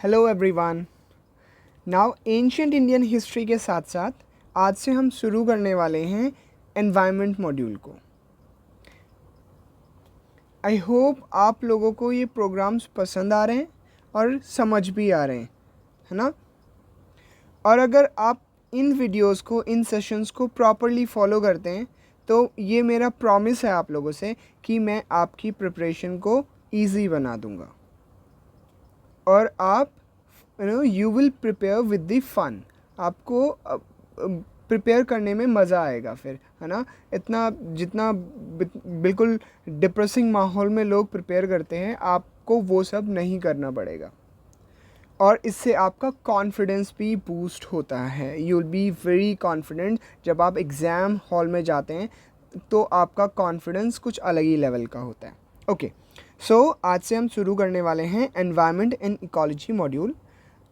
Hello everyone. Now ancient Indian history के साथ साथ आज से हम शुरू करने वाले हैं एनवायरनमेंट मॉड्यूल को। आई होप आप लोगों को ये प्रोग्राम्स पसंद आ रहे हैं और समझ भी आ रहे हैं, है ना। और अगर आप इन वीडियोस को, इन सेशंस को प्रॉपरली फॉलो करते हैं तो ये मेरा प्रॉमिस है आप लोगों से कि मैं आपकी प्रिपरेशन को ईजी बना दूंगा और आप you will prepare with the fun. आपको प्रिपेयर करने में मज़ा आएगा फिर, है ना। इतना जितना बिल्कुल डिप्रेसिंग माहौल में लोग प्रिपेयर करते हैं, आपको वो सब नहीं करना पड़ेगा और इससे आपका कॉन्फिडेंस भी बूस्ट होता है। You will be very confident. जब आप एग्ज़ाम हॉल में जाते हैं तो आपका कॉन्फिडेंस कुछ अलग ही लेवल का होता है। ओके, सो आज से हम शुरू करने वाले हैं एनवायरनमेंट एंड इकोलॉजी मॉड्यूल,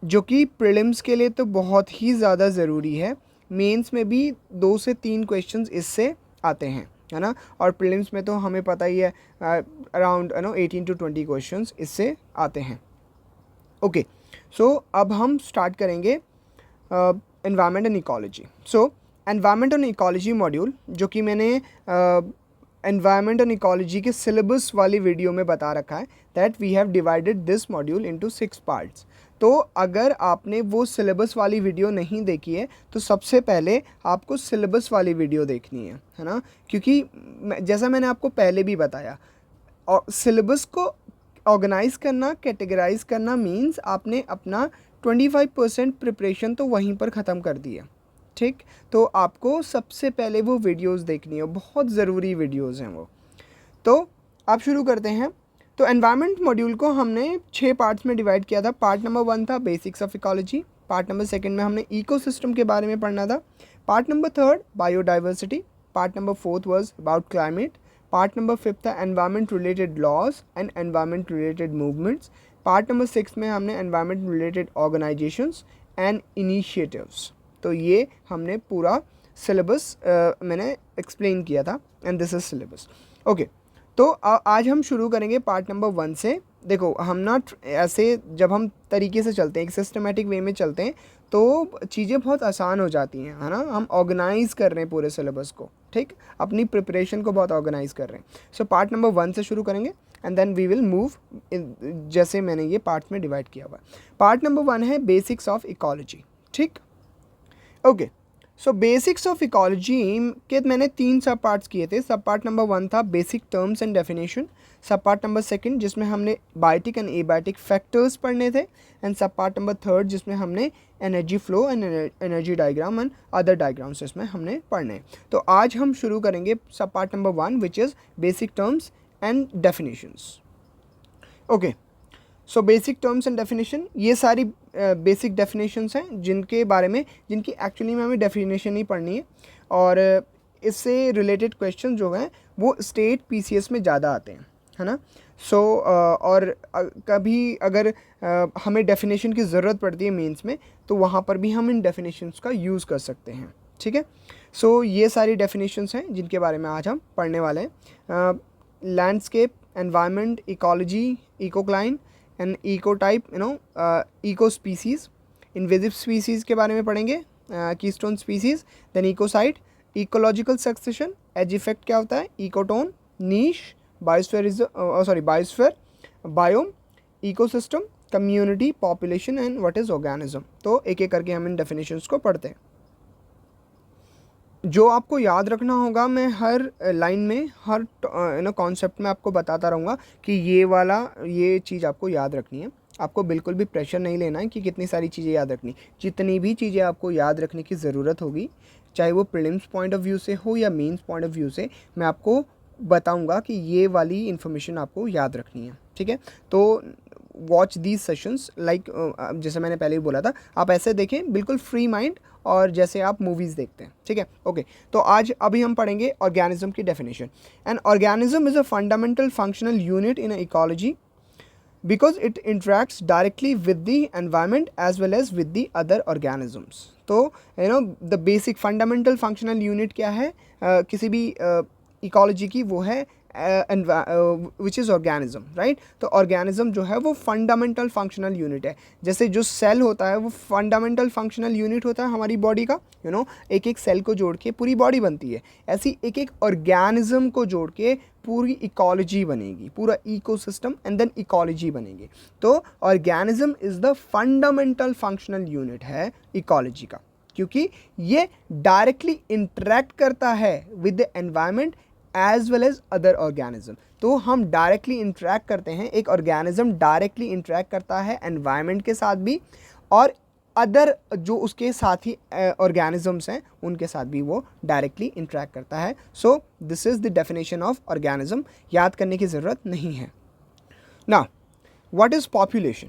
जो कि प्रीलिम्स के लिए तो बहुत ही ज़्यादा ज़रूरी है। मेंस में भी 2 से 3 क्वेश्चंस इससे आते हैं, है ना। और प्रीलिम्स में तो हमें पता ही है अराउंड 18 to 20 क्वेश्चंस इससे आते हैं। ओके, सो अब हम स्टार्ट करेंगे environment and ecology. So environment and ecology module, जो कि मैंने एनवायरनमेंट एंड इकोलॉजी के सिलेबस वाली वीडियो में बता रखा है that we have divided this module into 6 parts. तो अगर आपने वो सिलेबस वाली वीडियो नहीं देखी है तो सबसे पहले आपको सिलेबस वाली वीडियो देखनी है ना। क्योंकि जैसा मैंने आपको पहले भी बताया, और सिलेबस को ऑर्गेनाइज़ करना, कैटेगराइज करना मीन्स आपने अपना 25% प्रिपरेशन तो वहीं पर ख़त्म कर दी है, ठीक। तो आपको सबसे पहले वो वीडियोस देखनी है, बहुत ज़रूरी वीडियोस हैं वो। तो आप शुरू करते हैं। तो एनवायरनमेंट मॉड्यूल को हमने 6 पार्ट्स में डिवाइड किया था। पार्ट नंबर 1 था basics of ecology. Part number 2 में हमने इकोसिस्टम के बारे में पढ़ना था। Part number 3 biodiversity. Part number 4 was about climate. Part number 5 था environment related laws and environment related movements. Part number 6 में हमने environment related organisations and initiatives. तो ये हमने पूरा सिलेबस मैंने एक्सप्लेन किया था and this is syllabus. Okay, तो आज हम शुरू करेंगे पार्ट नंबर 1 से। देखो, हम ना ऐसे जब हम तरीके से चलते हैं, एक सिस्टमेटिक वे में चलते हैं तो चीज़ें बहुत आसान हो जाती हैं, है ना। हम ऑर्गेनाइज़ कर रहे हैं पूरे सिलेबस को, ठीक, अपनी प्रिपरेशन को बहुत ऑर्गेनाइज़ कर रहे हैं। सो पार्ट नंबर 1 से शुरू करेंगे and then we will move जैसे मैंने ये पार्ट में डिवाइड किया हुआ है। पार्ट नंबर 1 है बेसिक्स ऑफ इकोलॉजी, ठीक। Okay, so basics of ecology के मैंने 3 सब पार्ट्स किए थे। सब पार्ट नंबर 1 था बेसिक टर्म्स एंड डेफिनेशन। सब पार्ट नंबर 2 जिसमें हमने बायोटिक एंड एबायोटिक फैक्टर्स पढ़ने थे। एंड सब पार्ट नंबर 3 जिसमें हमने energy flow and energy diagram and other diagrams इसमें हमने पढ़ने। तो आज हम शुरू करेंगे सब part number 1 which is basic terms and definitions. Okay, so basic terms and definition, ये सारी बेसिक डेफिनेशंस हैं जिनके बारे में, जिनकी एक्चुअली में हमें डेफिनेशन ही पढ़नी है। और इससे रिलेटेड क्वेश्चन जो हैं वो स्टेट पीसीएस में ज़्यादा आते हैं, है ना। सो और कभी अगर हमें डेफिनेशन की ज़रूरत पड़ती है मेंस में, तो वहाँ पर भी हम इन डेफिनेशंस का यूज़ कर सकते हैं, ठीक है। सो ये सारी डेफिनेशंस हैं जिनके बारे में आज हम पढ़ने वाले हैं। Landscape, environment, ecology, ecocline and eco type, eco species, invasive species के बारे में पढ़ेंगे, keystone species, then ecosite, ecological succession, edge effect क्या होता है, ecotone, niche, biosphere, biome, ecosystem, community, population and what is organism. तो एक एक करके हम इन डेफिनेशंस को पढ़ते हैं। जो आपको याद रखना होगा, मैं हर लाइन में, हर कॉन्सेप्ट में आपको बताता रहूँगा कि ये चीज़ आपको याद रखनी है। आपको बिल्कुल भी प्रेशर नहीं लेना है कि कितनी सारी चीज़ें याद रखनी। जितनी भी चीज़ें आपको याद रखने की ज़रूरत होगी, चाहे वो प्रीलिम्स पॉइंट ऑफ व्यू से हो या मेंस पॉइंट ऑफ व्यू से, मैं आपको बताऊँगा कि ये वाली इन्फॉर्मेशन आपको याद रखनी है, ठीक है। तो वॉच दीज सेशंस लाइक, जैसे मैंने पहले ही बोला था, आप ऐसे देखें बिल्कुल फ्री माइंड और जैसे आप मूवीज़ देखते हैं, ठीक है। ओके, तो अभी हम पढ़ेंगे ऑर्गेनिज्म की definition. An organism is a fundamental functional unit in ecology because it interacts directly with the environment as well as with the other organisms. तो the basic fundamental functional unit क्या है किसी भी इकोलॉजी की, वो है which is organism, right. तो ऑर्गेनिज्म जो है वो फंडामेंटल फंक्शनल यूनिट है। जैसे जो सेल होता है वो फंडामेंटल फंक्शनल यूनिट होता है हमारी बॉडी का, एक एक सेल को जोड़ के पूरी बॉडी बनती है। ऐसी एक एक ऑर्गेनिज्म को जोड़ के पूरी इकोलॉजी बनेगी, पूरा इकोसिस्टम एंड देन इकोलॉजी बनेगी। तो organism is the fundamental functional unit है इकोलॉजी का, क्योंकि ये डायरेक्टली इंटरेक्ट करता है with the environment as well as other organism. तो हम डायरेक्टली इंटरेक्ट करते हैं, एक ऑर्गेनिज्म डायरेक्टली इंटरेक्ट करता है एनवायरनमेंट के साथ भी, और अदर जो उसके साथी ऑर्गेनिजम्स हैं उनके साथ भी वो डायरेक्टली इंटरेक्ट करता है। So this is the definition of organism, याद करने की ज़रूरत नहीं है। Now what is population?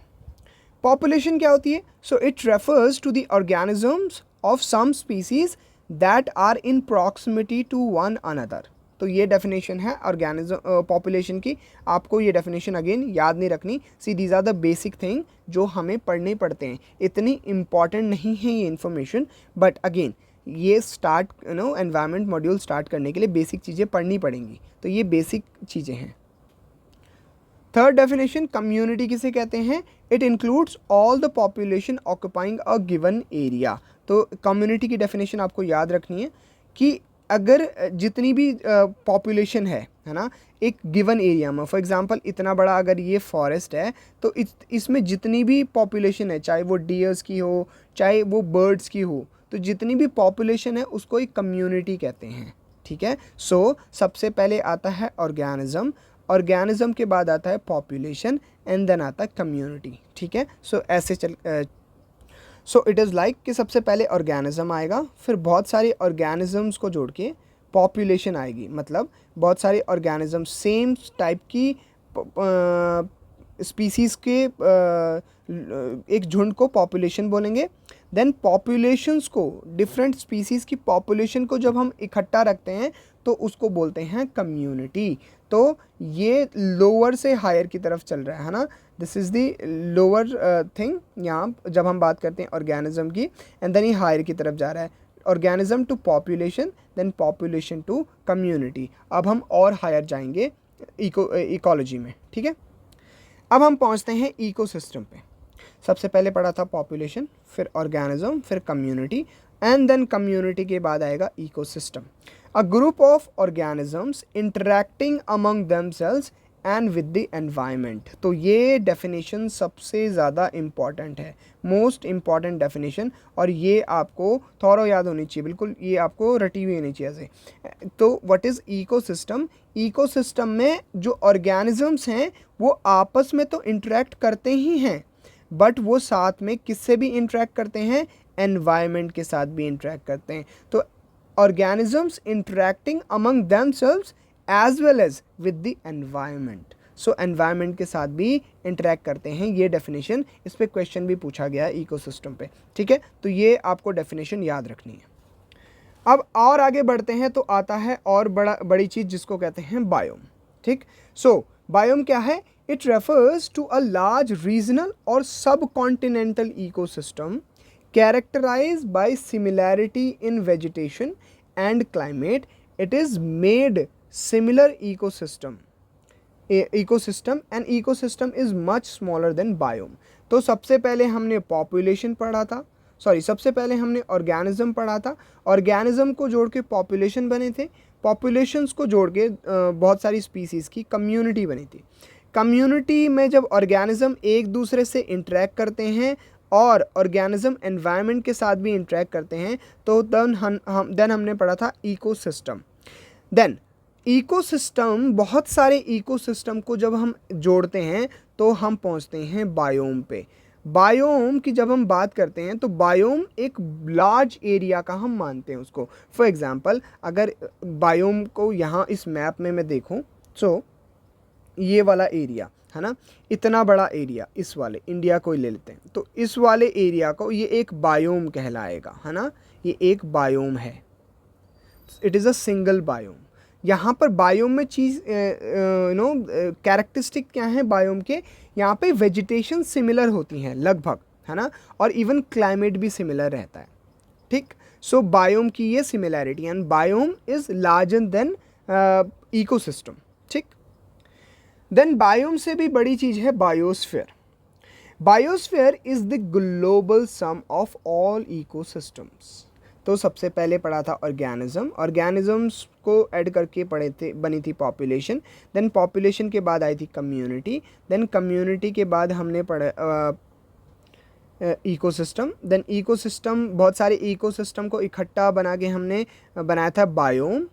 Population क्या होती है? So it refers to the organisms of some species that are in proximity to one another. तो ये डेफिनेशन है ऑर्गेनिज्म पॉपुलेशन की। आपको ये डेफिनेशन अगेन याद नहीं रखनी। See these are the basic thing जो हमें पढ़ने पड़ते हैं। इतनी इम्पॉर्टेंट नहीं है ये इन्फॉर्मेशन, बट अगेन ये स्टार्ट एनवायरनमेंट मॉड्यूल स्टार्ट करने के लिए बेसिक चीज़ें पढ़नी पड़ेंगी। तो ये बेसिक चीज़ें हैं। थर्ड डेफिनेशन, कम्युनिटी किसे कहते हैं? It includes all the population occupying a given area. तो कम्युनिटी की डेफिनेशन आपको याद रखनी है कि अगर जितनी भी पॉपुलेशन है ना एक गिवन एरिया में, फॉर एग्जांपल इतना बड़ा अगर ये फॉरेस्ट है तो इसमें जितनी भी पॉपुलेशन है, चाहे वो डियर्स की हो चाहे वो बर्ड्स की हो, तो जितनी भी पॉपुलेशन है उसको एक कम्युनिटी कहते हैं। ठीक है। सो सबसे पहले आता है ऑर्गेनिज्म, ऑर्गेनिज्म के बाद आता है पॉपुलेशन एंड देन आता है कम्युनिटी। ठीक है। सो ऐसे सो इट इज़ लाइक कि सबसे पहले ऑर्गेनिज्म आएगा, फिर बहुत सारे ऑर्गेनिजम्स को जोड़ के पॉपुलेशन आएगी। मतलब बहुत सारे ऑर्गेनिज्म सेम टाइप की स्पीसीज़ के एक झुंड को पॉपुलेशन बोलेंगे। देन पॉपुलेशंस को, डिफरेंट स्पीसीज़ की पॉपुलेशन को जब हम इकट्ठा रखते हैं तो उसको बोलते हैं कम्युनिटी। तो ये लोअर से हायर की तरफ चल रहा है ना। This is the lower thing यहाँ जब हम बात करते हैं ऑर्गेनिज्म की, एंड देन ये हायर की तरफ जा रहा है। Organism to population, then population to community. अब हम और हायर जाएंगे इकोलॉजी में। ठीक है। अब हम पहुँचते हैं इकोसिस्टम पे। सबसे पहले पढ़ा था पॉपुलेशन, फिर ऑर्गेनिज्म, फिर कम्युनिटी, एंड देन कम्युनिटी के बाद आएगा ecosystem. A group of organisms interacting among themselves and with the environment. तो ये डेफिनेशन सबसे ज़्यादा इम्पॉर्टेंट है, मोस्ट इम्पॉर्टेंट डेफिनेशन, और ये आपको थॉरो याद होनी चाहिए, बिल्कुल ये आपको रटी हुई होनी चाहिए ऐसे। तो व्हाट इज़ इकोसिस्टम? इकोसिस्टम में जो ऑर्गेनिजम्स हैं वो आपस में तो इंटरेक्ट करते ही हैं, बट वो साथ में किससे भी इंटरेक्ट करते हैं? एनवायरनमेंट के साथ भी इंटरेक्ट करते हैं। तो organisms interacting among themselves as well as with the environment. So environment के साथ भी interact करते हैं। ये definition, इस पे question भी पूछा गया है ecosystem पे। ठीक है। तो ये आपको definition याद रखनी है। अब और आगे बढ़ते हैं तो आता है और बड़ी चीज़ जिसको कहते हैं biome। ठीक। So biome क्या है? It refers to a large regional or subcontinental ecosystem characterized by similarity in vegetation and climate. It is made similar ecosystem. An ecosystem is much smaller than biome. तो सबसे पहले हमने population पढ़ा था, सबसे पहले हमने organism पढ़ा था। organism को जोड़ के population बने थे, populations को जोड़ के बहुत सारी species की community बनी थी। community में जब organism एक दूसरे से interact करते हैं और ऑर्गेनिज्म एनवायरनमेंट के साथ भी इंटरेक्ट करते हैं तो देन हमने पढ़ा था इकोसिस्टम। देन इकोसिस्टम, बहुत सारे इकोसिस्टम को जब हम जोड़ते हैं तो हम पहुंचते हैं बायोम पे। बायोम की जब हम बात करते हैं तो बायोम एक लार्ज एरिया का हम मानते हैं उसको। फॉर एग्जांपल अगर बायोम को यहाँ इस मैप में मैं देखूँ, सो ये वाला एरिया है ना, इतना बड़ा एरिया, इस वाले इंडिया को ही ले लेते हैं, तो इस वाले एरिया को ये एक बायोम कहलाएगा, है ना। ये एक बायोम है, it is a single biome. यहाँ पर बायोम में चीज़ कैरेक्टरिस्टिक क्या है बायोम के? यहाँ पे वेजिटेशन सिमिलर होती हैं लगभग, है ना, और इवन क्लाइमेट भी सिमिलर रहता है। ठीक। सो बायोम की ये similarity, and biome is larger than ecosystem. ठीक। देन बायोम से भी बड़ी चीज़ है biosphere. Biosphere is the global sum of all ecosystems. तो सबसे पहले पढ़ा था ऑर्गेनिजम्स को ऐड करके पढ़े थे, बनी थी पॉपुलेशन। देन पॉपुलेशन के बाद आई थी कम्युनिटी। देन कम्युनिटी के बाद हमने पढ़ा इकोसिस्टम। देन इकोसिस्टम, बहुत सारे इकोसिस्टम को इकट्ठा बना के हमने बनाया था बायोम।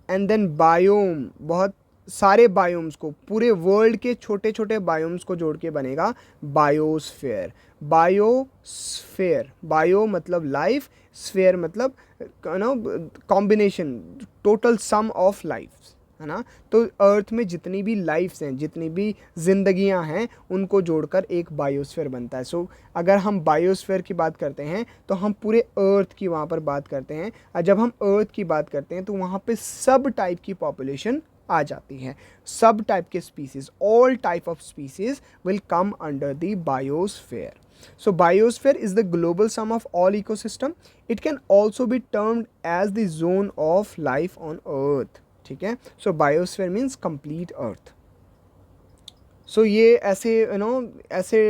एंड देन बायोम, बहुत सारे बायोम्स को, पूरे वर्ल्ड के छोटे छोटे बायोम्स को जोड़ के बनेगा बायोस्फीयर। बायोस्फीयर, बायो मतलब लाइफ, स्फीयर मतलब combination, total sum of life, है ना। तो अर्थ में जितनी भी लाइफ्स हैं, जितनी भी जिंदगियां हैं, उनको जोड़कर एक बायोस्फीयर बनता है। सो अगर हम बायोस्फीयर की बात करते हैं तो हम पूरे अर्थ की वहाँ पर बात करते हैं। और जब हम अर्थ की बात करते हैं तो वहाँ पे सब टाइप की पॉपुलेशन आ जाती है, सब टाइप के species, all type of species will come under the biosphere. So biosphere is the global sum of all ecosystem. It can also be termed as the zone of life on earth. ठीक है. So biosphere means complete earth. So ये ऐसे ऐसे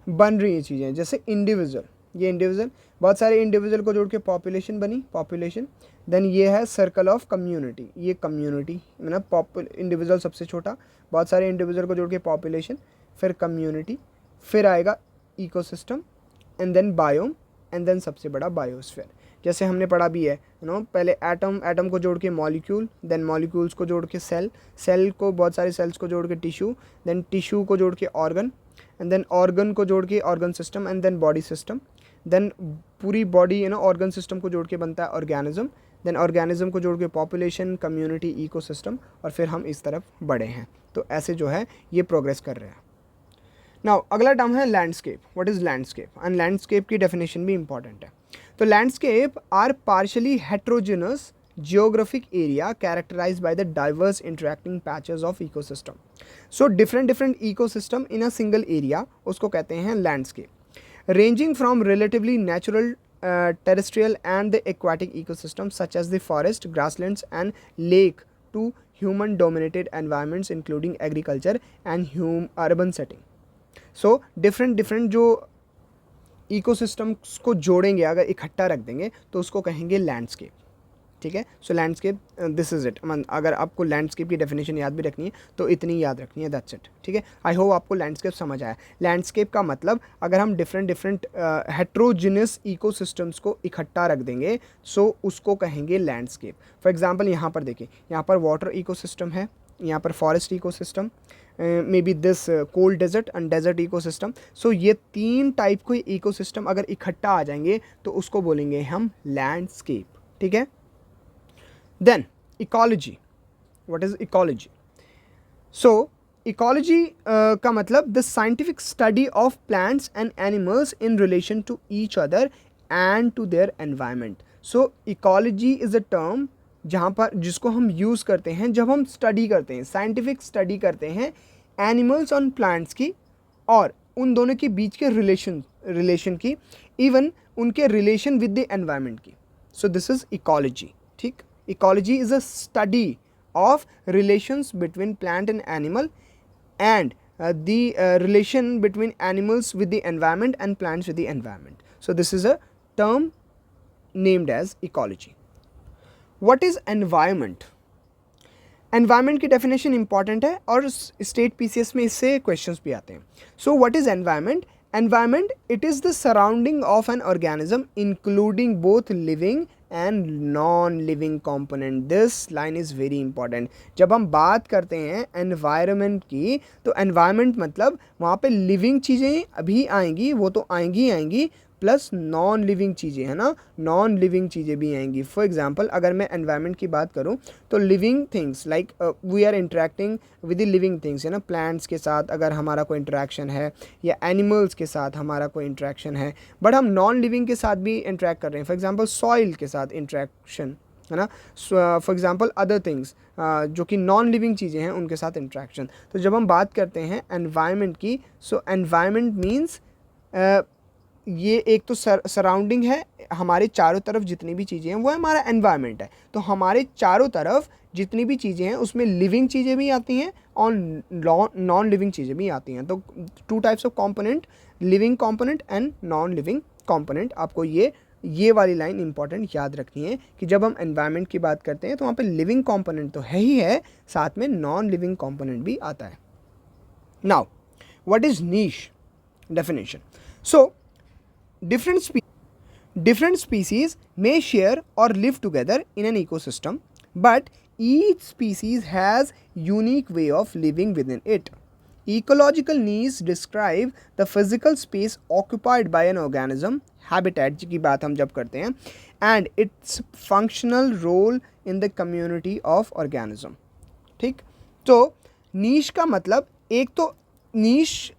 बन रही हैं चीज़ें. जैसे इंडिविजुअल, ये इंडिविजुअल, बहुत सारे इंडिविजुअल को जोड़ के पॉपुलेशन बनी, पॉपुलेशन. देन ये है सर्कल ऑफ कम्युनिटी, ये कम्युनिटी मतलब इंडिविजुअल सबसे छोटा, बहुत सारे इंडिविजुअल को जोड़ के पॉपुलेशन, फिर कम्युनिटी, फिर आएगा ecosystem, and then biome, and then सबसे बड़ा बायोस्फीयर. जैसे हमने पढ़ा भी है पहले एटम को जोड़ के मॉलिक्यूल, देन मॉलिक्यूल्स को जोड़ के सेल को, बहुत सारे सेल्स को जोड़ के टिश्यू, देन टिश्यू को जोड़ के ऑर्गन, एंड देन ऑर्गन को जोड़ के organ system, and then body system. Then पूरी बॉडी ऑर्गन सिस्टम को जोड़ के बनता है ऑर्गेनिज्म, देन ऑर्गेनिज्म को जोड़ के पॉपुलेशन, कम्युनिटी, इकोसिस्टम, और फिर हम इस तरफ बढ़े हैं. तो ऐसे जो है ये प्रोग्रेस कर रहे हैं. नाउ अगला टर्म है landscape. What is landscape? And landscape की डेफिनेशन भी इंपॉर्टेंट है. तो landscape are partially heterogeneous geographic area characterized by the diverse interacting patches of ecosystem. So different ecosystem in a single area, उसको कहते हैं landscape, ranging from relatively natural terrestrial and the aquatic ecosystems such as the forest, grasslands and lake to human dominated environments including agriculture and urban setting. So different जो ecosystems को जोड़ेंगे, अगर इकट्ठा रख देंगे तो उसको कहेंगे लैंडस्केप. ठीक है. सो लैंडस्केप, दिस इज़ इट. अगर आपको लैंडस्केप की डेफिनेशन याद भी रखनी है तो इतनी याद रखनी है, दैट्स इट. ठीक है. आई होप आपको लैंडस्केप समझ आया. लैंडस्केप का मतलब अगर हम डिफरेंट हेट्रोजिनस इकोसिस्टम्स को इकट्ठा रख देंगे सो उसको कहेंगे लैंडस्केप. फॉर एग्जांपल यहाँ पर देखिए, यहाँ पर वाटर इकोसिस्टम है, यहाँ पर forest ecosystem, may be this cold desert and desert ecosystem. So ये तीन टाइप के इकोसिस्टम अगर इकट्ठा आ जाएंगे तो उसको बोलेंगे हम लैंडस्केप. ठीक है. Then ecology. What is ecology? So ecology का मतलब the scientific study of plants and animals in relation to each other and to their environment. So ecology is a term जहाँ पर जिसको हम यूज़ करते हैं जब हम स्टडी करते हैं, साइंटिफिक स्टडी करते हैं एनिमल्स और प्लांट्स की और उन दोनों के बीच के रिलेशन की, इवन उनके रिलेशन विद द एनवायरनमेंट की. सो दिस इज़ इकोलॉजी. ठीक. Ecology is a study of relations between plant and animal and the relation between animals with the environment and plants with the environment. So this is a term named as ecology. What is environment? Environment की definition important है और state PCS में इससे questions भी आते हैं. So what is environment? Environment, it is the surrounding of an organism including both living and non-living component. This line is very important. जब हम बात करते हैं environment की तो environment मतलब वहाँ पे living चीज़ें अभी आएंगी, वो तो आएंगी प्लस नॉन लिविंग चीज़ें, है ना, नॉन लिविंग चीज़ें भी आएंगी. फॉर एग्जांपल अगर मैं एनवायरनमेंट की बात करूं तो living things like we are interacting with the living things, है ना, प्लांट्स के साथ अगर हमारा कोई इंटरेक्शन है या एनिमल्स के साथ हमारा कोई इंटरेक्शन है, बट हम नॉन लिविंग के साथ भी इंटरेक्ट कर रहे हैं. फॉर एग्जांपल सॉइल के साथ इंटरेक्शन, है ना, फॉर एग्जांपल अदर थिंग्स जो कि नॉन लिविंग चीज़ें हैं उनके साथ इंटरेक्शन. तो जब हम बात करते हैं एनवायरनमेंट की, सो एनवायरनमेंट मीन्स ये एक तो सराउंडिंग है, हमारे चारों तरफ जितनी भी चीज़ें हैं वो हमारा एनवायरनमेंट है. तो हमारे चारों तरफ जितनी भी चीज़ें हैं उसमें लिविंग चीज़ें भी आती हैं और नॉन लिविंग चीज़ें भी आती हैं। तो 2 types of component, living component and non living component. आपको ये वाली लाइन इंपॉर्टेंट याद रखनी है कि जब हम एनवायरनमेंट की बात करते हैं तो वहाँ पे लिविंग कंपोनेंट तो है ही है, साथ में नॉन लिविंग कंपोनेंट भी आता है। Now what is niche definition? So different species may share or live together in an ecosystem, but each species has unique way of living within it. Ecological niche describe the physical space occupied by an organism, habitat की बात हम जब करते हैं, and its functional role in the community of organism. ठीक, तो नीश का मतलब एक तो नीश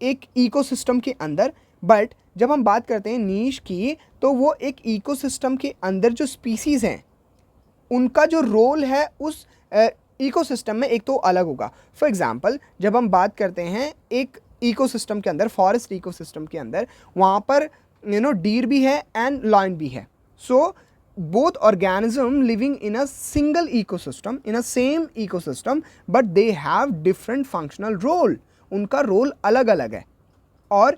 एक इकोसिस्टम के अंदर, बट जब हम बात करते हैं नीश की तो वो एक इकोसिस्टम के अंदर जो स्पीसीज़ हैं उनका जो रोल है उस इकोसिस्टम में एक तो अलग होगा। फॉर एग्जांपल जब हम बात करते हैं एक इकोसिस्टम के अंदर, फॉरेस्ट इकोसिस्टम के अंदर, वहाँ पर डीर भी है एंड लायन भी है। सो both organism living in a single ecosystem, in a same ecosystem, but they have different functional role. उनका रोल अलग अलग है और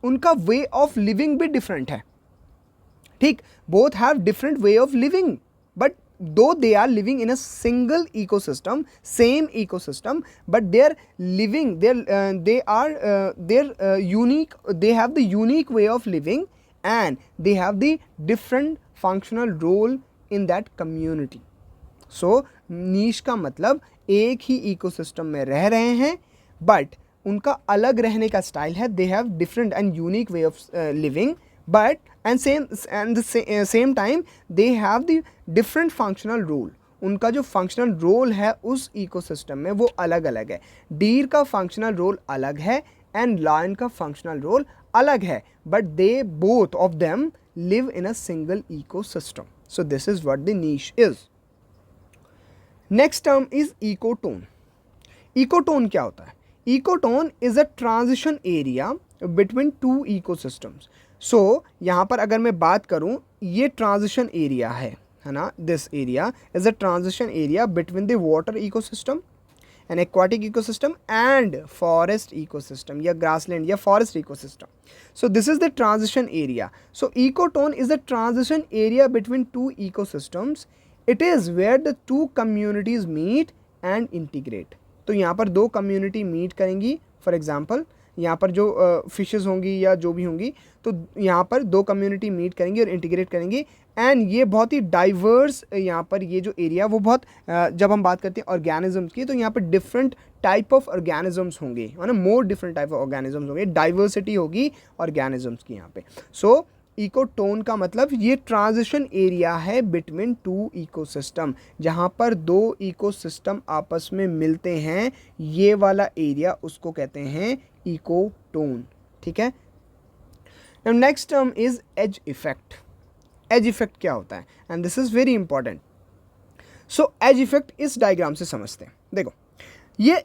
उनका वे ऑफ लिविंग भी डिफरेंट है। ठीक, both have different way of living, but though they are living in a single ecosystem, same ecosystem, but they are living, they are unique, they have the unique way of living and they have the different functional role in that community. So niche का मतलब एक ही ecosystem में रह रहे हैं but उनका अलग रहने का स्टाइल है। They have different and unique way of living, but and the same time they have the different functional role. उनका जो फंक्शनल रोल है उस इकोसिस्टम में वो अलग अलग है। डीर का फंक्शनल रोल अलग है एंड लायन का फंक्शनल रोल अलग है, but they both of them live in a single ecosystem. So this is what the niche is. Next term is ecotone. Ecotone क्या होता है? Ecotone is a transition area between two ecosystems. So यहाँ पर अगर मैं बात करूँ, ये transition area है ना? This area is a transition area between the water ecosystem, an aquatic ecosystem and forest ecosystem या grassland या forest ecosystem. So this is the transition area. So ecotone is the transition area between two ecosystems. It is where the two communities meet and integrate. तो यहाँ पर दो community meet करेंगी. For example यहाँ पर जो fishes होंगी या जो भी होंगी, तो यहाँ पर दो कम्युनिटी मीट करेंगी और इंटीग्रेट करेंगी। एंड ये बहुत ही डाइवर्स, यहाँ पर ये जो एरिया वो बहुत, जब हम बात करते हैं ऑर्गेनिजम्स की, तो यहाँ पर डिफरेंट टाइप ऑफ ऑर्गेनिजम्स होंगे, है ना, more different type of organisms होंगे, डाइवर्सिटी होगी ऑर्गेनिजम्स की यहाँ पे। सो इकोटोन का मतलब ये ट्रांजिशन एरिया है बिटवीन टू इकोसिस्टम, जहाँ पर दो इकोसिस्टम आपस में मिलते हैं, ये वाला एरिया उसको कहते हैं इकोटोन। ठीक है। Now next term is edge effect. Edge effect क्या होता है? And this is very important. So edge effect इस डायग्राम से समझते हैं। देखो, ये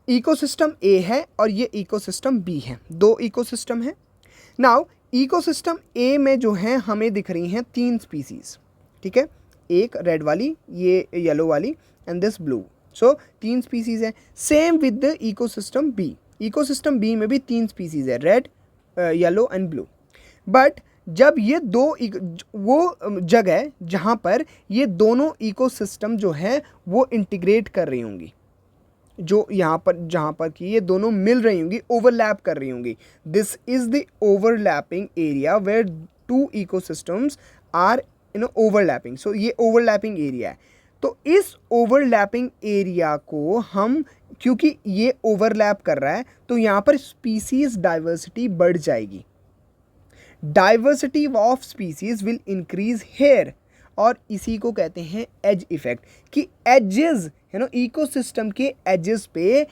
इकोसिस्टम ए है और ये इकोसिस्टम बी है, दो इकोसिस्टम है। नाउ इकोसिस्टम ए में जो है हमें दिख रही हैं 3 स्पीसीज। ठीक है, एक रेड वाली, ये येलो वाली and this blue. So 3 species है। Same with the ecosystem B. Ecosystem B में भी 3 स्पीसीज है, red, yellow and blue. But जब ये दो वो जगह है जहाँ पर ये दोनों इकोसिस्टम जो है वो इंटीग्रेट कर रही होंगी, जो यहाँ पर जहाँ पर कि ये दोनों मिल रही होंगी, ओवरलैप कर रही होंगी। This is the overlapping area where two ecosystems are overlapping. So ये ओवरलैपिंग एरिया है। तो इस ओवरलैपिंग एरिया को हम, क्योंकि ये ओवरलैप कर रहा है, तो यहाँ पर स्पीसीज डाइवर्सिटी बढ़ जाएगी। Diversity of species will increase here, और इसी को कहते हैं एज इफेक्ट, कि एजेस इकोसिस्टम के एजेस पे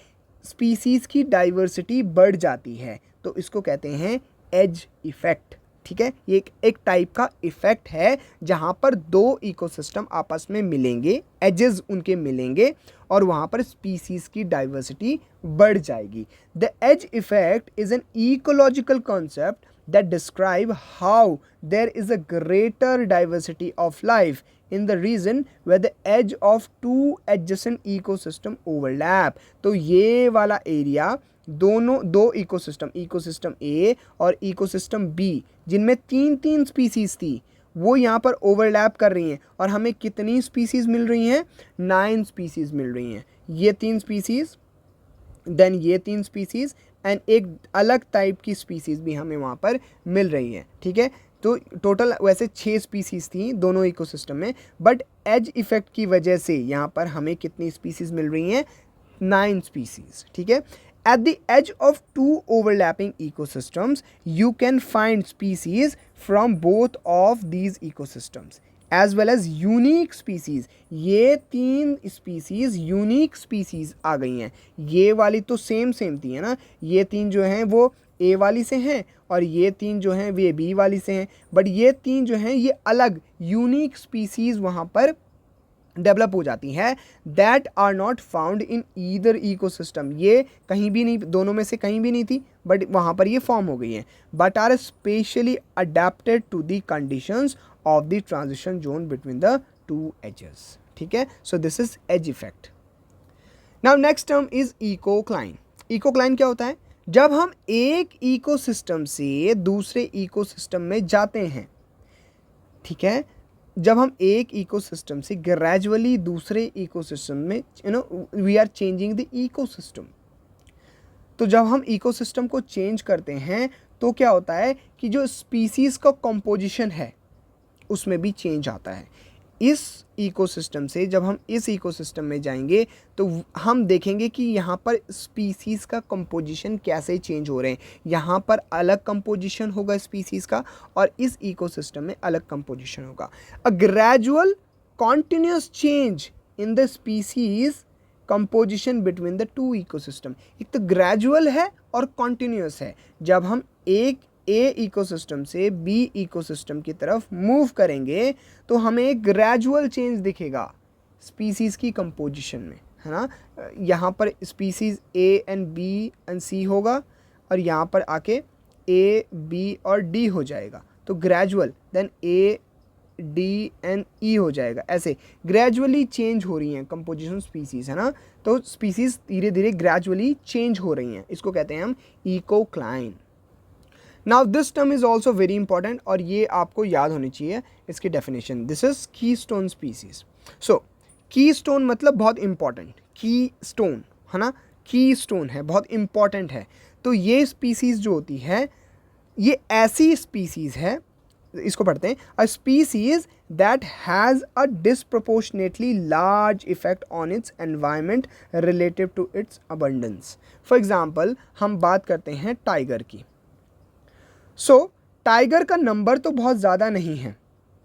स्पीसीज की डाइवर्सिटी बढ़ जाती है, तो इसको कहते हैं एज इफेक्ट। ठीक है, ये एक टाइप का इफेक्ट है जहाँ पर दो इकोसिस्टम आपस में मिलेंगे, एजेस उनके मिलेंगे और वहाँ पर स्पीसीज की डाइवर्सिटी बढ़ जाएगी। The edge effect is an ecological concept that describe how there is a greater diversity of life in the region where the edge of two adjacent ecosystem overlap. तो ये वाला एरिया दो ecosystem ए और ecosystem B जिनमें तीन species थी वो यहाँ पर ओवरलैप कर रही हैं और हमें कितनी स्पीसीज मिल रही हैं? 9 स्पीसीज मिल रही हैं। ये 3 स्पीसीज, देन ये 3 स्पीसीज एंड एक अलग टाइप की स्पीसीज भी हमें वहाँ पर मिल रही है। ठीक है, तो टोटल वैसे 6 स्पीसीज थी दोनों इकोसिस्टम में, बट एज इफेक्ट की वजह से यहाँ पर हमें कितनी स्पीसीज मिल रही हैं? 9 स्पीसीज। ठीक है, at the edge of two overlapping ecosystems you can find species from both of these ecosystems as well as unique species. ये 3 species यूनिक स्पीसीज आ गई हैं। ये वाली तो सेम थी, है ना, ये 3 जो हैं वो ए वाली से हैं और ये 3 जो हैं वे बी वाली से हैं, बट ये 3 जो हैं ये अलग यूनिक स्पीसीज वहाँ पर डेवलप हो जाती है, that are not found in either ecosystem. ये कहीं भी नहीं, दोनों में से कहीं भी नहीं थी, बट वहाँ पर ये फॉर्म हो गई हैं, but are specially adapted to the conditions of the transition zone between the two edges. ठीक है, so this is edge effect. Now next term is ecocline. Ecocline क्या होता है? जब हम एक इकोसिस्टम से दूसरे इकोसिस्टम में जाते हैं, ठीक है, जब हम एक इकोसिस्टम से ग्रेजुअली दूसरे इकोसिस्टम में we are changing the ecosystem. तो जब हम इकोसिस्टम को चेंज करते हैं तो क्या होता है कि जो स्पीसीज का कंपोजिशन है उसमें भी चेंज आता है। इस इकोसिस्टम से जब हम इस इकोसिस्टम में जाएंगे तो हम देखेंगे कि यहाँ पर स्पीसीज़ का कंपोजिशन कैसे चेंज हो रहे हैं। यहाँ पर अलग कंपोजिशन होगा स्पीसीज़ का और इस इकोसिस्टम में अलग कंपोजिशन होगा। A gradual continuous change in the species composition between the to ecosystem. एक तो ग्रेजुअल है और कॉन्टिन्यूस है। जब हम एक ए इकोसिस्टम से बी इकोसिस्टम की तरफ मूव करेंगे तो हमें एक ग्रेजुअल चेंज दिखेगा स्पीसीज़ की कंपोजिशन में, है ना। यहाँ पर species A and B and C होगा और यहाँ पर आके ए बी और डी हो जाएगा, तो gradual, then A D and E हो जाएगा। ऐसे ग्रेजुअली चेंज हो रही हैं कंपोजिशन स्पीसीज़, है ना। तो स्पीसीज़ धीरे धीरे ग्रेजुअली चेंज हो रही हैं, इसको कहते हैं हम इकोक्लाइन। Now this term is also very important और ये आपको याद होनी चाहिए इसकी definition. This is keystone species. So keystone मतलब बहुत इंपॉर्टेंट, की स्टोन, है ना, की स्टोन है, बहुत इंपॉर्टेंट है। तो ये स्पीसीज़ जो होती है ये ऐसी स्पीसीज़ है, इसको पढ़ते हैं, a species that has a disproportionately large effect on its environment relative to its abundance. For example हम बात करते हैं टाइगर की। सो टाइगर का नंबर तो बहुत ज़्यादा नहीं है,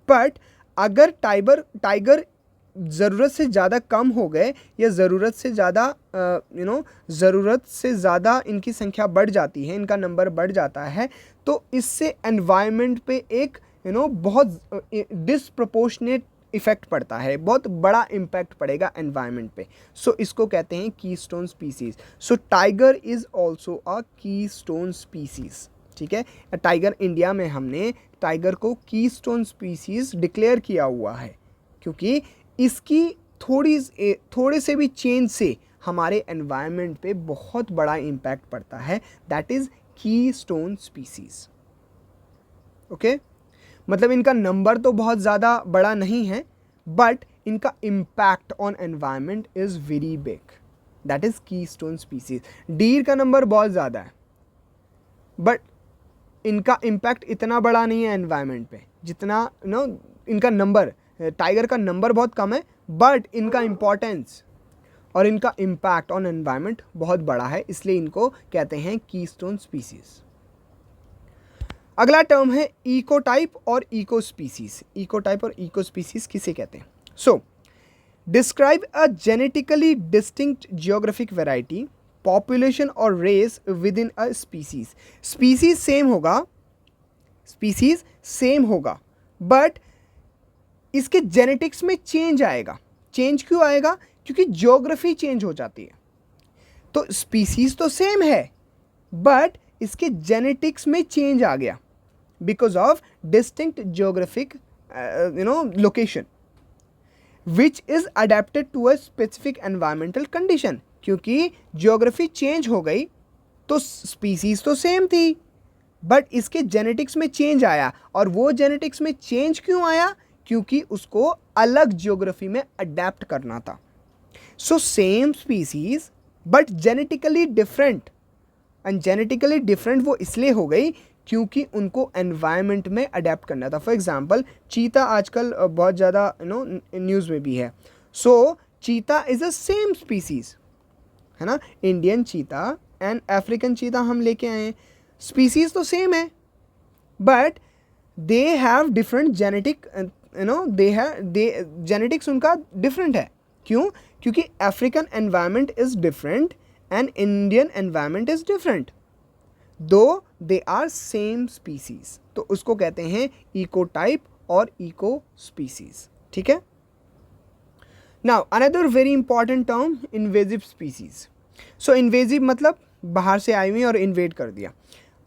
बट अगर टाइगर ज़रूरत से ज़्यादा कम हो गए या ज़रूरत से ज़्यादा इनकी संख्या बढ़ जाती है, इनका नंबर बढ़ जाता है, तो इससे एनवायरनमेंट पे एक बहुत डिसप्रोपोर्शनेट इफ़ेक्ट पड़ता है, बहुत बड़ा इम्पैक्ट पड़ेगा एनवायरनमेंट पे। सो इसको कहते हैं keystone species. So tiger is also a keystone species. ठीक है, टाइगर इंडिया में हमने टाइगर को कीस्टोन स्पीसीज़ डिक्लेयर किया हुआ है क्योंकि इसकी थोड़े से भी चेंज से हमारे एनवायरनमेंट पे बहुत बड़ा इम्पैक्ट पड़ता है, that is keystone species. Okay, मतलब इनका नंबर तो बहुत ज़्यादा बड़ा नहीं है, बट इनका impact on environment is very big, that is keystone species. Deer का नंबर बहुत ज़्यादा है, बट इनका इम्पैक्ट इतना बड़ा नहीं है एनवायरनमेंट पे जितना इनका नंबर, टाइगर का नंबर बहुत कम है, बट इनका इम्पोर्टेंस और इनका इम्पैक्ट ऑन एनवायरनमेंट बहुत बड़ा है, इसलिए इनको कहते हैं कीस्टोन स्पीसीज़। अगला टर्म है इकोटाइप और इको स्पीसीज़। इकोटाइप और इको स्पीसीज़ किसे कहते हैं? So describe a genetically distinct geographic variety, population और race within a species. Species same होगा बट इसके जेनेटिक्स में चेंज आएगा। चेंज क्यों आएगा? क्योंकि ज्योग्राफी चेंज हो जाती है। तो स्पीसीज तो सेम है बट इसके जेनेटिक्स में चेंज आ गया because of distinct geographic location. Which is adapted to a specific environmental condition. क्योंकि जियोग्राफी चेंज हो गई तो स्पीसीज तो सेम थी, बट इसके जेनेटिक्स में चेंज आया। और वो जेनेटिक्स में चेंज क्यों आया? क्योंकि उसको अलग जियोग्राफी में अडेप्ट करना था। So same species but genetically different. And genetically different वो इसलिए हो गई क्योंकि उनको एनवायरनमेंट में अडेप्ट करना था। फॉर एग्जांपल चीता आजकल बहुत ज़्यादा न्यूज़ में भी है। सो चीता इज़ अ सेम स्पीसीज, है ना। इंडियन चीता एंड अफ्रीकन चीता हम लेके आए हैं, स्पीसीज तो सेम है, but they have different genetic, they genetics उनका डिफरेंट है। क्यों? क्योंकि African environment is different and Indian environment is different, though they are same species. तो उसको कहते हैं इको टाइप और इको स्पीसीज। ठीक है। Now another very important term, invasive species. So invasive मतलब बाहर से आई हुई और इन्वेड कर दिया।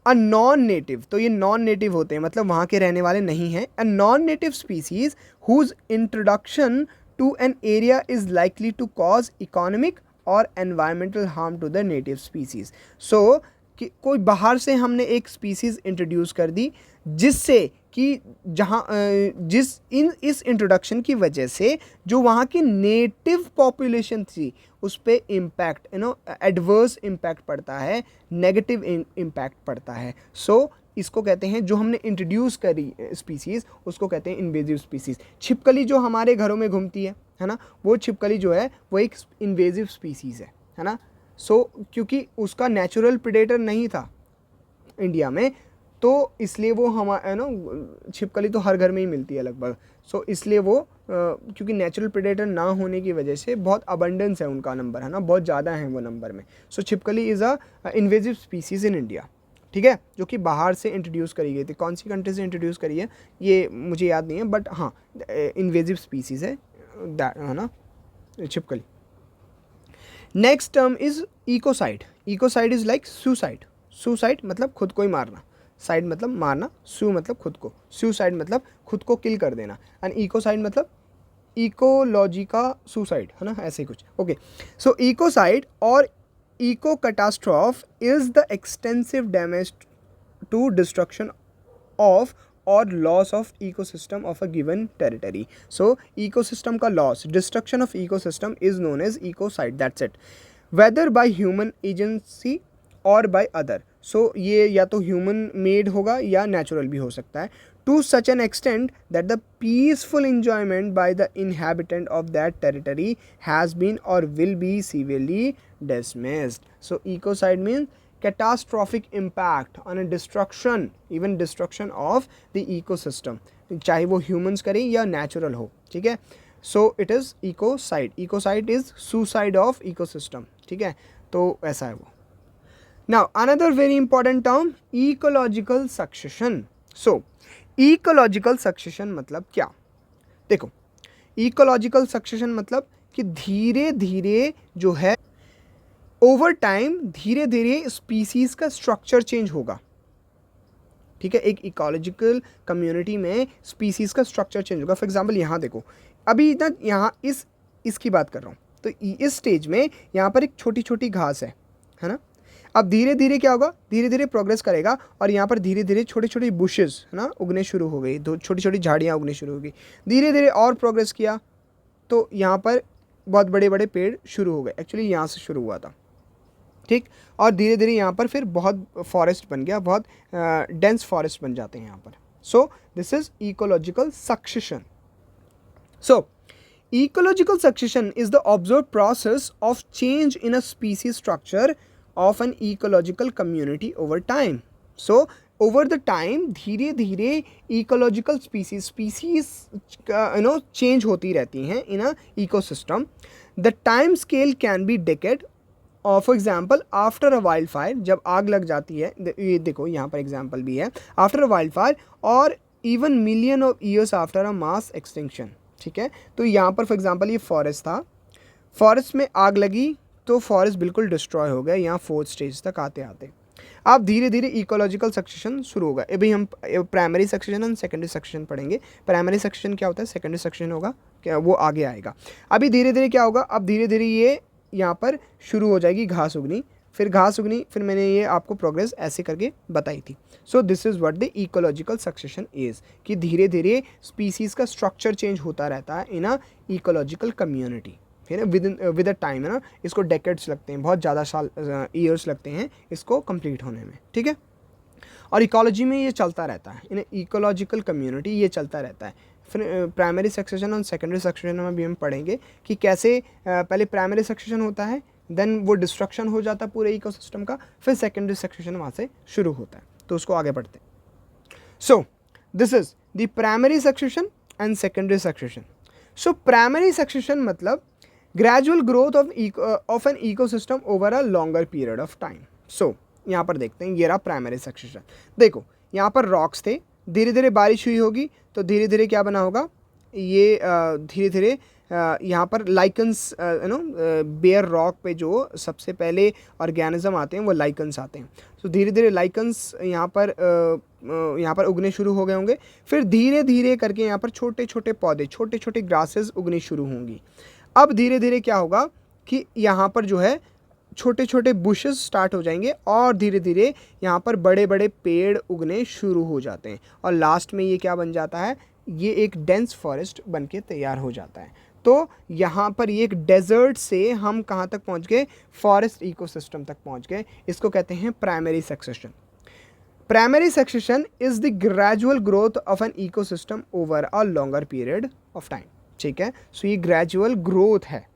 अ नॉन नेटिव, तो ये नॉन नेटिव होते हैं, मतलब वहाँ के रहने वाले नहीं हैं। A non native species whose introduction to an area is likely to cause economic और environmental harm to the native species. So कि कोई बाहर से हमने एक स्पीसीज़ इंट्रोड्यूस कर दी जिससे कि जहाँ इस इंट्रोडक्शन की वजह से जो वहाँ की नेटिव पॉपुलेशन थी उस पर इम्पैक्ट एडवर्स इम्पैक्ट पड़ता है, नेगेटिव इम्पैक्ट पड़ता है। सो इसको कहते हैं, जो हमने इंट्रोड्यूस करी स्पीसीज़ उसको कहते हैं इन्वेजिव स्पीसीज़। छिपकली जो हमारे घरों में घूमती है ना, वो छिपकली जो है वो एक इन्वेजिव स्पीसीज़ है ना। सो क्योंकि उसका नेचुरल प्रेडेटर नहीं था इंडिया में, तो इसलिए वो छिपकली तो हर घर में ही मिलती है लगभग। सो इसलिए वो क्योंकि नेचुरल प्रेडेटर ना होने की वजह से बहुत अबंडेंस है उनका नंबर, है ना, बहुत ज़्यादा है वो नंबर में। सो छिपकली is a invasive species in India. ठीक है, जो कि बाहर से इंट्रोड्यूस करी गई थी। कौन सी कंट्री से इंट्रोड्यूस करी है ये मुझे याद नहीं है, बट हाँ इन्वेजिव स्पीसीज़ है ना छिपकली। Next term is ecocide. Ecocide is like suicide. Suicide मतलब खुद को ही मारना, साइड मतलब मारना, सू मतलब खुद को, सुसाइड मतलब खुद को किल कर देना, एंड इकोसाइड मतलब इकोलॉजी का सुसाइड, है ना, ऐसे ही कुछ। ओके, सो इकोसाइड और eco catastrophe is the extensive damage to destruction of और loss of ecosystem of a given territory. So ecosystem का loss, destruction of ecosystem is known as ecocide, that's it, whether by human agency और by other. So ये या तो human made होगा या natural भी हो सकता है, to such an extent that the peaceful enjoyment by the inhabitant of that territory has been or will be severely dismissed. So ecocide means catastrophic impact on a destruction, even destruction of the ecosystem, चाहे वो humans करें या natural हो। ठीक है, so it is ecocide. Ecocide is suicide of ecosystem। ठीक है, तो ऐसा है वो। Now another very important term, ecological succession. So ecological succession मतलब क्या? देखो, ecological succession मतलब कि धीरे धीरे जो है ओवर टाइम धीरे धीरे स्पीसीज का स्ट्रक्चर चेंज होगा। ठीक है, एक इकोलॉजिकल कम्युनिटी में स्पीसीज का स्ट्रक्चर चेंज होगा। फॉर एग्जांपल यहाँ देखो, अभी ना यहाँ इसकी बात कर रहा हूँ, तो इस स्टेज में यहाँ पर एक छोटी छोटी घास है ना। अब धीरे धीरे क्या होगा, धीरे धीरे प्रोग्रेस करेगा और यहाँ पर धीरे धीरे छोटी छोटी बुशेस, है ना, उगने शुरू हो गई, दो छोटी छोटी झाड़ियाँ उगने शुरू हो गई। धीरे धीरे और प्रोग्रेस किया तो यहाँ पर बहुत बड़े बड़े पेड़ शुरू हो गए। एक्चुअली यहाँ से शुरू हुआ था, ठीक, और धीरे धीरे यहाँ पर फिर बहुत फॉरेस्ट बन गया, बहुत डेंस फॉरेस्ट बन जाते हैं यहाँ पर। सो this is ecological succession. So ecological succession is the observed process of change in a species structure of an ecological community over time. So over the time धीरे धीरे ecological species change होती रहती हैं in a ecosystem. The time scale can be decade. For example, after a wildfire, जब आग लग जाती है, ये देखो यहाँ पर एग्जाम्पल भी है, after a wildfire और even million of years after a mass extinction। ठीक है, तो यहाँ पर फॉर एग्जांपल ये फॉरेस्ट था, फॉरेस्ट में आग लगी तो फॉरेस्ट बिल्कुल डिस्ट्रॉय हो गया यहाँ 4th स्टेज तक आते आते। अब धीरे धीरे इकोलॉजिकल सक्सेशन शुरू होगा। अभी हम primary succession and secondary succession पढ़ेंगे। प्राइमरी सक्सेशन क्या होता है, सेकेंडरी सक्सेशन होगा क्या, वो आगे आएगा। अभी धीरे धीरे क्या होगा, अब धीरे धीरे ये यहाँ पर शुरू हो जाएगी घास उगनी, फिर घास उगनी, फिर मैंने ये आपको प्रोग्रेस ऐसे करके बताई थी। सो this is what the ecological succession is, कि धीरे धीरे स्पीसीज़ का स्ट्रक्चर चेंज होता रहता है इन अ इकोलॉजिकल कम्युनिटी, है ना, विद अ टाइम, है ना। इसको डेकेड्स लगते हैं, बहुत ज़्यादा साल ईयर्स लगते हैं इसको कंप्लीट होने में, ठीक है। और इकोलॉजी में ये चलता रहता है, इन इकोलॉजिकल कम्युनिटी ये चलता रहता है। फिर प्राइमरी सक्सेशन और सेकेंडरी सक्सेशन में भी हम पढ़ेंगे कि कैसे पहले प्राइमरी सक्सेशन होता है, देन वो डिस्ट्रक्शन हो जाता है पूरे इकोसिस्टम का, फिर सेकेंडरी सक्सेशन वहाँ से शुरू होता है। तो उसको आगे बढ़ते हैं। So this is the primary succession and secondary succession. So primary succession मतलब gradual growth of an ecosystem over a longer period of time. So यहाँ पर देखते हैं, ये रहा प्राइमरी सक्सेशन। देखो यहाँ पर रॉक्स थे, धीरे धीरे बारिश हुई होगी तो धीरे धीरे क्या बना होगा, ये धीरे धीरे यहाँ पर लाइकन्स, बेयर रॉक पे जो सबसे पहले ऑर्गेनिज्म आते हैं वो लाइकन्स आते हैं। तो धीरे धीरे लाइकन्स यहाँ पर उगने शुरू हो गए होंगे, फिर धीरे धीरे करके यहाँ पर छोटे छोटे पौधे, छोटे छोटे ग्रासेस उगनी शुरू होंगी। अब धीरे धीरे क्या होगा कि यहाँ पर जो है छोटे छोटे बुशेस स्टार्ट हो जाएंगे और धीरे धीरे यहाँ पर बड़े बड़े पेड़ उगने शुरू हो जाते हैं और लास्ट में ये क्या बन जाता है, ये एक डेंस फॉरेस्ट बन के तैयार हो जाता है। तो यहाँ पर ये एक डेजर्ट से हम कहाँ तक पहुँच गए, फॉरेस्ट इकोसिस्टम तक पहुँच गए। इसको कहते हैं primary succession. Primary succession is the gradual growth of an ecosystem over a longer period of time, ठीक है। सो ये ग्रेजुअल ग्रोथ है।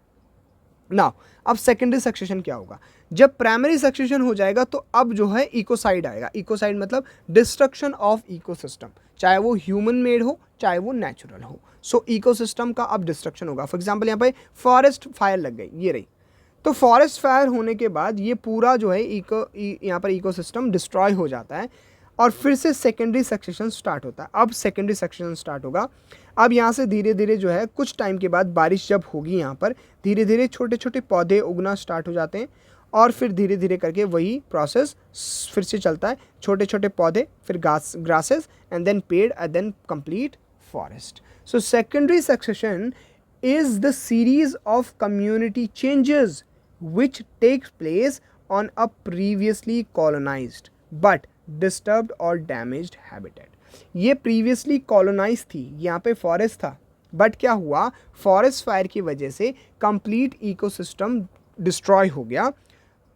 नाउ अब सेकेंडरी सक्सेशन क्या होगा, जब प्राइमरी सक्सेशन हो जाएगा तो अब जो है इकोसाइड आएगा। इकोसाइड मतलब डिस्ट्रक्शन ऑफ इकोसिस्टम, चाहे वो ह्यूमन मेड हो चाहे वो नेचुरल हो। सो इकोसिस्टम का अब डिस्ट्रक्शन होगा। फॉर एग्जांपल यहाँ पे फॉरेस्ट फायर लग गई, ये रही, तो फॉरेस्ट फायर होने के बाद ये पूरा जो है यहाँ पर इकोसिस्टम डिस्ट्रॉय हो जाता है और फिर से सेकेंडरी सक्सेशन स्टार्ट होता है। अब सेकेंडरी सक्सेशन स्टार्ट होगा। अब यहाँ से धीरे धीरे जो है कुछ टाइम के बाद बारिश जब होगी यहाँ पर धीरे धीरे छोटे छोटे पौधे उगना स्टार्ट हो जाते हैं और फिर धीरे धीरे करके वही प्रोसेस फिर से चलता है, छोटे छोटे पौधे, फिर ग्रासेस एंड देन पेड़ and then complete forest. So secondary succession is the series of community changes which takes place on a previously colonized but disturbed or damaged habitat. ये previously colonized थी, यहाँ पे फॉरेस्ट था, but क्या हुआ, forest fire की वजह से कंप्लीट इकोसिस्टम डिस्ट्रॉय हो गया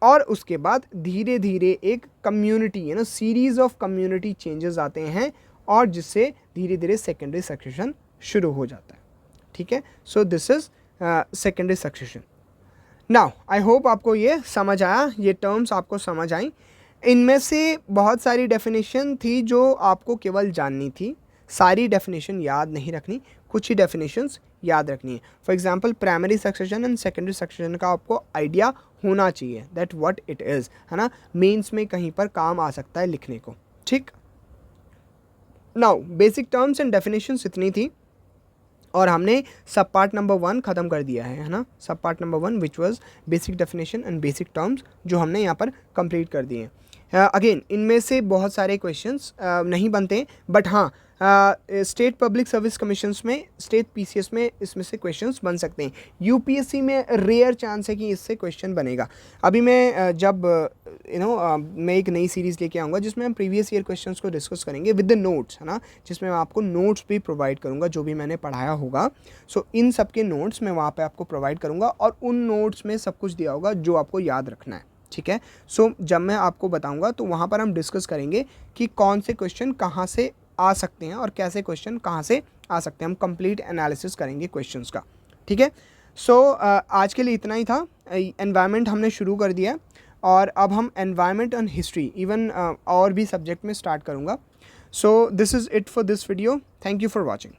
और उसके बाद धीरे धीरे एक कम्युनिटी, है ना, सीरीज ऑफ कम्युनिटी चेंजेस आते हैं और जिससे धीरे धीरे सेकेंडरी सक्सेशन शुरू हो जाता है, ठीक है। So this is secondary succession. Now I hope आपको ये समझ आया, ये टर्म्स आपको समझ आई। इनमें से बहुत सारी डेफिनेशन थी जो आपको केवल जाननी थी, सारी डेफिनेशन याद नहीं रखनी, कुछ ही डेफिनेशंस याद रखनी है। For example primary succession and secondary succession का आपको आइडिया होना चाहिए दैट व्हाट इट इज़, है ना, मेंस में कहीं पर काम आ सकता है लिखने को, ठीक। Now basic terms and definitions इतनी थी और हमने सब पार्ट नंबर 1 ख़त्म कर दिया है ना, सब part number 1 which was basic definition and basic terms, जो हमने यहाँ पर कंप्लीट कर दिए हैं। अगेन इनमें से बहुत सारे क्वेश्चंस नहीं बनते, बट हाँ स्टेट पब्लिक सर्विस कमीशंस में, स्टेट पीसीएस में इसमें से क्वेश्चंस बन सकते हैं। यूपीएससी में रेयर चांस है कि इससे क्वेश्चन बनेगा। अभी मैं जब मैं एक नई सीरीज़ लेके आऊँगा जिसमें हम प्रीवियस ईयर क्वेश्चंस को डिस्कस करेंगे विद द नोट्स, है ना, जिसमें मैं आपको नोट्स भी प्रोवाइड करूँगा जो भी मैंने पढ़ाया होगा। सो इन सब के नोट्स मैं वहाँ पर आपको प्रोवाइड करूँगा और उन नोट्स में सब कुछ दिया होगा जो आपको याद रखना है, ठीक है। सो जब मैं आपको बताऊँगा तो वहाँ पर हम डिस्कस करेंगे कि कौन से क्वेश्चन कहाँ से आ सकते हैं और कैसे क्वेश्चन कहाँ से आ सकते हैं। हम कंप्लीट एनालिसिस करेंगे क्वेश्चंस का, ठीक है। सो आज के लिए इतना ही था। एनवायरनमेंट हमने शुरू कर दिया और अब हम एनवायरनमेंट एंड हिस्ट्री इवन और भी सब्जेक्ट में स्टार्ट करूँगा। सो this is it for this video. Thank you for watching.